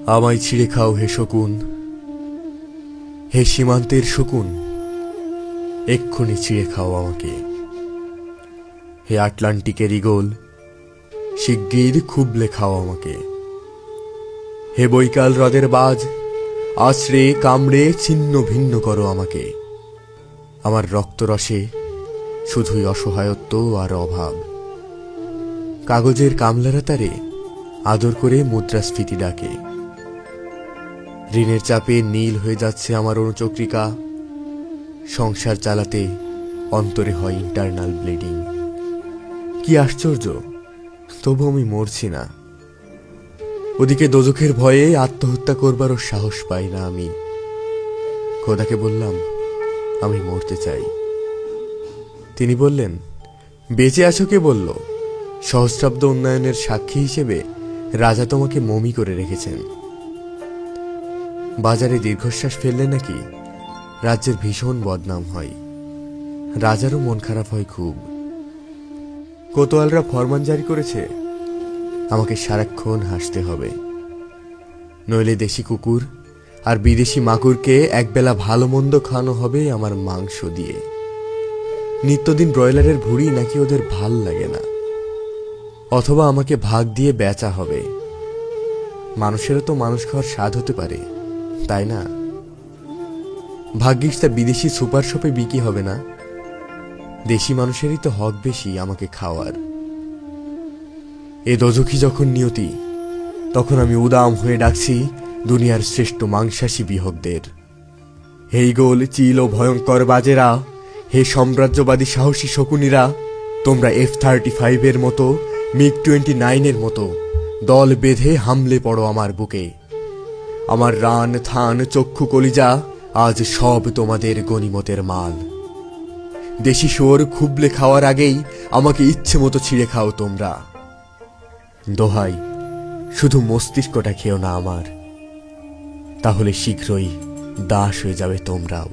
আমায় ছিঁড়ে খাও হে শকুন, হে সীমান্তের শকুন, এক্ষুনি ছিঁড়ে খাও আমাকে। হে আটলান্টিকের ঈগল, শিগগির খুবলে খাও আমাকে। হে বৈকাল হ্রদের বাজ, আছড়ে কামড়ে ছিন্ন ভিন্ন করো আমাকে। আমার রক্তরসে শুধুই অসহায়ত্ব আর অভাব। কাগজের কামলারা তারে আদর করে মুদ্রাস্ফীতি ডাকে। ঋণের চাপে নীল হয়ে যাচ্ছে আমার অনুচক্রিকা। সংসার চালাতে অন্তরে হয় ইন্টারনাল ব্লিডিং। কি আশ্চর্য, তবু আমি মরছি না। ওদিকে দোজখের ভয়ে আত্মহত্যা করবারও সাহস পাই না আমি। খোদাকে বললাম আমি মরতে চাই। তিনি বললেন, বেঁচে আছো কে বলল? সহস্রাব্দ উন্নয়নের সাক্ষী হিসেবে রাজা তোমাকে মমি করে রেখেছেন। বাজারে দীর্ঘশ্বাস ফেললে নাকি রাজ্যের ভীষণ বদনাম হয়। রাজারও মন খারাপ হয় খুব। কোতোয়ালরা ফরমান জারি করেছে, আমাকে সারাক্ষণ হাসতে হবে, নইলে দেশি কুকুর আর বিদেশি মাকুরকে একবেলা ভালো মন্দ খাওয়ানো হবে আমার মাংস দিয়ে। নিত্যদিন ব্রয়লারের ভুঁড়ি নাকি ওদের ভাল লাগে না। অথবা আমাকে ভাগ দিয়ে বেচা হবে। মানুষেরও তো মানুষ খাওয়ার স্বাদ হতে পারে, তাই না? ভাগ্যিস তা বিদেশি সুপার শপে বিক্রি হবে না। দেশি মানুষেরই তো হক বেশি আমাকে খাওয়ার। এ দোজখী যখন নিয়তি, তখন আমি উদাম হয়ে ডাকছি দুনিয়ার শ্রেষ্ঠ মাংসাশী বিহকদের। হে ঈগল, চিল ও ভয়ঙ্কর বাজেরা, হে সাম্রাজ্যবাদী সাহসী শকুনিরা, তোমরা F-35 মতো, MiG-29 মতো দল বেঁধে হামলে পড়ো আমার বুকে। আমার রান থান চক্ষু কলিজা আজ সব তোমাদের গনিমতের মাল। দেশি শুয়োর খুবলে খাওয়ার আগেই আমাকে ইচ্ছে মতো ছিঁড়ে খাও তোমরা। দোহাই, শুধু মস্তিষ্কটা খেও না আমার, তাহলে শীঘ্রই দাস হয়ে যাবে তোমরাও।